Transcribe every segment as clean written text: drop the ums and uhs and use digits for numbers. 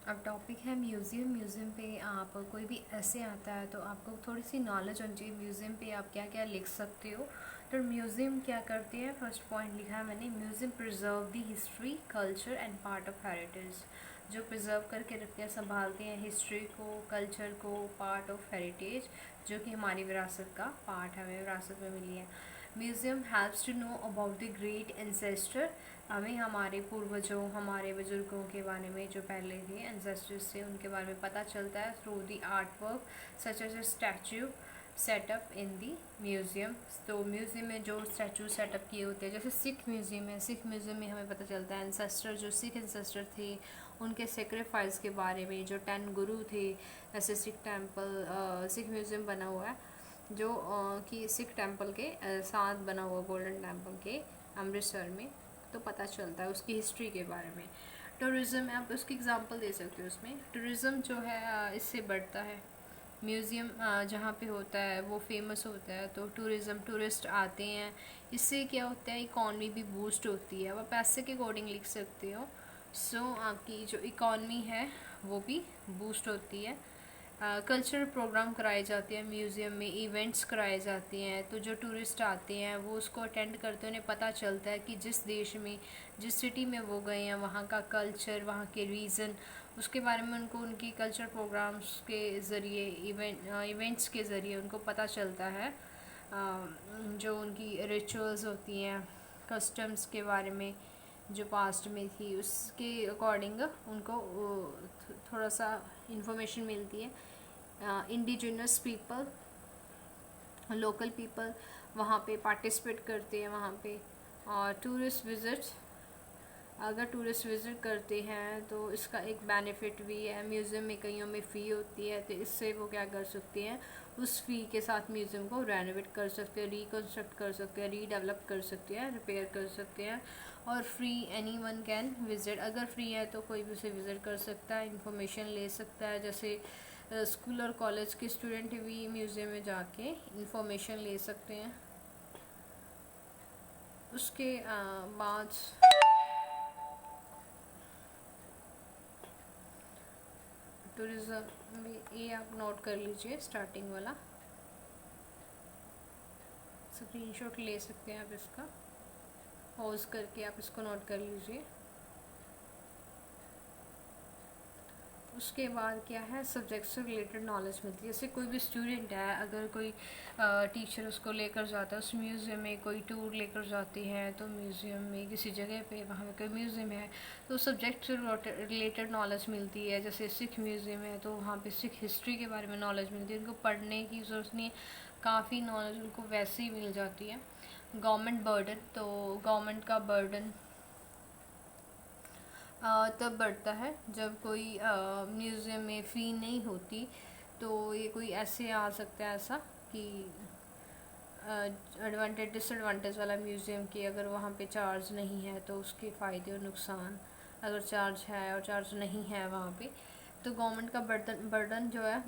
अब टॉपिक है museum. Museum पे आप कोई भी ऐसे आता है तो आपको थोड़ी सी नॉलेज होनी चाहिए म्यूज़ियम पे आप क्या क्या लिख सकते हो। तो म्यूज़ियम क्या करते हैं, फर्स्ट पॉइंट लिखा है मैंने, museum preserve the history culture and part of heritage. जो प्रिजर्व करके रखते हैं, संभालते हैं हिस्ट्री को, कल्चर को, पार्ट ऑफ हेरिटेज, जो कि हमारी विरासत का पार्ट है, हमें विरासत में मिली है। Museum helps to know about the great ancestor. हमें हमारे पूर्वजों, हमारे बुज़ुर्गों के बारे में, जो पहले थे एंसेस्टर्स थे, उनके बारे में पता चलता है through the art work such as a statue setup in the museum. तो म्यूज़ियम में जो स्टैचू सेटअप किए होते हैं, जैसे सिख म्यूज़ियम है, सिख म्यूज़ियम में हमें पता चलता है एंसेस्टर, जो सिख एंसेस्टर थे, उनके सेक्रीफाइस के बारे में, जो 10 गुरु थे। ऐसे सिख टेम्पल, सिख म्यूज़ियम बना हुआ है जो कि सिख टेम्पल के साथ बना हुआ, गोल्डन टेम्पल के अमृतसर में। तो पता चलता है उसकी हिस्ट्री के बारे में। टूरिज़्म, आप उसकी एग्जांपल दे सकते हो उसमें। टूरिज़्म जो है इससे बढ़ता है। म्यूज़ियम जहाँ पे होता है वो फेमस होता है, तो टूरिज़्म, टूरिस्ट आते हैं, इससे क्या होता है, इकॉनमी भी बूस्ट होती है। आप पैसे के अकॉर्डिंग लिख सकते हो। आपकी जो इकॉनमी है वो भी बूस्ट होती है। कल्चरल प्रोग्राम कराए जाते हैं म्यूज़ियम में, इवेंट्स कराए जाते हैं, तो जो टूरिस्ट आते हैं वो उसको अटेंड करते हैं, उन्हें पता चलता है कि जिस देश में, जिस सिटी में वो गए हैं, वहाँ का कल्चर, वहाँ के रीज़न, उसके बारे में उनको उनकी कल्चर प्रोग्राम्स के ज़रिए, इवेंट्स के ज़रिए उनको पता चलता है। जो उनकी रिचुअल्स होती हैं, कस्टम्स के बारे में, जो पास्ट में थी, उसके अकॉर्डिंग उनको थोड़ा सा इंफॉर्मेशन मिलती है। इंडिजिनस पीपल, लोकल पीपल वहाँ पे पार्टिसिपेट करते हैं वहाँ पे। और टूरिस्ट विज़िट्स, अगर टूरिस्ट विज़िट करते हैं तो इसका एक बेनिफिट भी है। म्यूज़ियम में कईयों में फ़ी होती है, तो इससे वो क्या कर सकते हैं, उस फ़ी के साथ म्यूज़ियम को रेनोवेट कर सकते हैं, रिकन्स्ट्रक्ट कर सकते हैं, रीडेवलप कर सकते हैं, रिपेयर कर सकते हैं। और free, any one can visit, अगर फ्री है तो कोई भी उसे विज़िट कर सकता है, इंफॉर्मेशन ले सकता है। जैसे स्कूल और कॉलेज के स्टूडेंट भी म्यूज़ियम में जाके इंफॉर्मेशन ले सकते हैं। उसके बाद टूरिज़्म में ये आप नोट कर लीजिए, स्टार्टिंग वाला स्क्रीनशॉट ले सकते हैं आप, इसका पॉज करके आप इसको नोट कर लीजिए। उसके बाद क्या है, सब्जेक्ट से रिलेटेड नॉलेज मिलती है। जैसे कोई भी स्टूडेंट है, अगर कोई टीचर उसको लेकर जाता है उस म्यूज़ियम में, कोई टूर लेकर जाती है, तो म्यूज़ियम में किसी जगह पे, वहाँ पे कोई म्यूज़ियम है, तो सब्जेक्ट से रिलेटेड नॉलेज मिलती है। जैसे सिख म्यूज़ियम है तो वहाँ पे सिख हिस्ट्री के बारे में नॉलेज मिलती है, उनको पढ़ने की ज़रूरत नहीं है, काफ़ी नॉलेज उनको वैसे ही मिल जाती है। गवर्नमेंट बर्डन, तो गवर्नमेंट का बर्डन तब बढ़ता है जब कोई म्यूज़ियम में फ़ी नहीं होती। तो ये कोई ऐसे आ सकता है ऐसा कि एडवांटेज डिसएडवांटेज वाला म्यूज़ियम की, अगर वहाँ पे चार्ज नहीं है तो उसके फ़ायदे और नुकसान, अगर चार्ज है और चार्ज नहीं है वहाँ पे, तो गवर्नमेंट का बर्डन जो है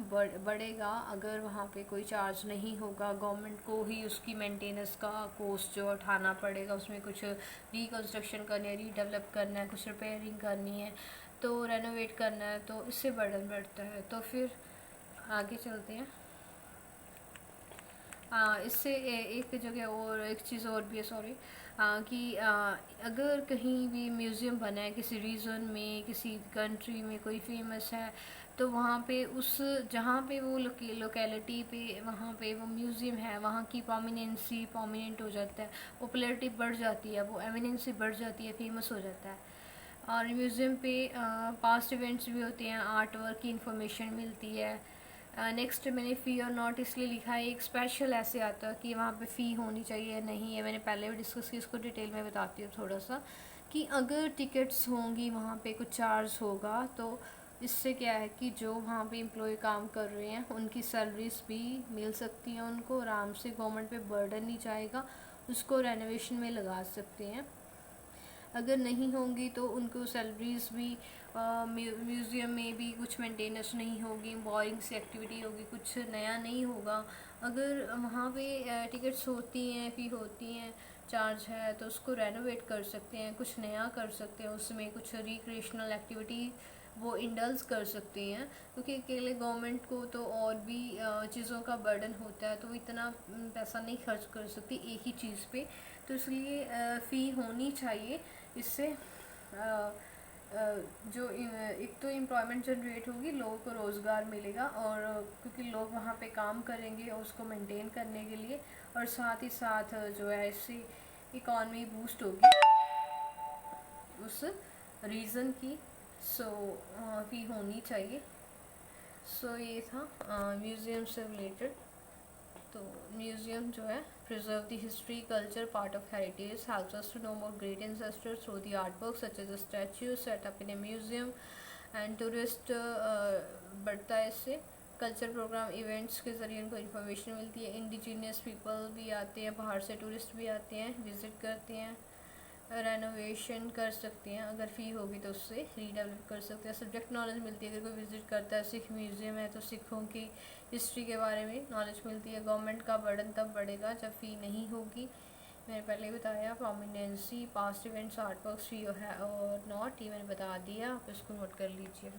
बढ़ेगा। अगर वहाँ पे कोई चार्ज नहीं होगा, गवर्नमेंट को ही उसकी मेंटेनेंस का कॉस्ट जो उठाना पड़ेगा, उसमें कुछ रिकन्स्ट्रक्शन करनी है, रीडेवलप करना है, कुछ रिपेयरिंग करनी है, तो रेनोवेट करना है, तो इससे बर्डन बढ़ता है। तो फिर आगे चलते हैं। इससे एक जगह और एक चीज़ और भी है, सॉरी, कि अगर कहीं भी म्यूज़ियम बना है किसी रीजन में, किसी कंट्री में कोई फेमस है, तो वहाँ पे उस, जहाँ पे वो लोकेलिटी पे, वहाँ पे वो म्यूज़ियम है, वहाँ की प्रोमिनेंट हो जाता है, पॉपुलैरिटी बढ़ जाती है, वो एमिनेंसी बढ़ जाती है, फेमस हो जाता है। और म्यूज़ियम पे पास्ट इवेंट्स भी होते हैं, आर्ट वर्क की इंफॉर्मेशन मिलती है। नेक्स्ट मैंने फ़ी और नॉट इसलिए लिखा है, एक स्पेशल ऐसे आता है कि वहाँ पे फ़ी होनी चाहिए या नहीं है, मैंने पहले भी डिस्कस की, इसको डिटेल में बताती हूँ थोड़ा सा, कि अगर टिकट्स होंगी वहाँ पे कुछ चार्ज होगा, तो इससे क्या है कि जो वहाँ पे एम्प्लॉय काम कर रहे हैं उनकी सैलरीज भी मिल सकती हैं उनको आराम से, गवर्नमेंट पे बर्डन नहीं जाएगा, उसको रेनोवेशन में लगा सकते हैं। अगर नहीं होंगी तो उनको सैलरीज भी, म्यूज़ियम में भी कुछ मेंटेनेंस नहीं होगी, बोरिंग सी एक्टिविटी होगी, कुछ नया नहीं होगा। अगर वहाँ पे टिकट्स होती हैं, फ़ी होती हैं, चार्ज है तो उसको रेनोवेट कर सकते हैं, कुछ नया कर सकते हैं, उसमें कुछ रिक्रिएशनल एक्टिविटी वो इंडल्स कर सकते हैं, क्योंकि अकेले गवर्नमेंट को तो और भी चीज़ों का बर्डन होता है, तो वो इतना पैसा नहीं खर्च कर सकती एक ही चीज़ पे। तो इसलिए फ़ी होनी चाहिए। इससे जो एक तो एम्प्लॉयमेंट जनरेट होगी, लोगों को रोज़गार मिलेगा, और क्योंकि लोग वहाँ पे काम करेंगे और उसको मेंटेन करने के लिए, और साथ ही साथ जो है इससे इकॉनमी बूस्ट होगी उस रीज़न की। सो फ़ी होनी चाहिए। सो ये था म्यूज़ियम से रिलेटेड। तो म्यूज़ियम जो है preserve the history culture part of heritage, helps us to know more great ancestors through the art work such as a statue set up in a museum and tourist बढ़ता है इससे। Culture programme events के ज़रिए उनको information मिलती है। Indigenous people भी आते हैं, बाहर से टूरिस्ट भी आते हैं, विज़िट करते हैं, रेनोवेशन कर सकते हैं, अगर फ़ी होगी तो उससे रीडेवलप कर सकते हैं। सब्जेक्ट नॉलेज मिलती है, अगर कोई विज़िट करता है सिख म्यूज़ियम है तो सिखों की हिस्ट्री के बारे में नॉलेज मिलती है। गवर्नमेंट का बर्डन तब बढ़ेगा जब फ़ी नहीं होगी। मैंने पहले बताया prominency, past events, art works फ़ी है और नॉट, ये मैंने बता दिया, आप इसको नोट कर लीजिए।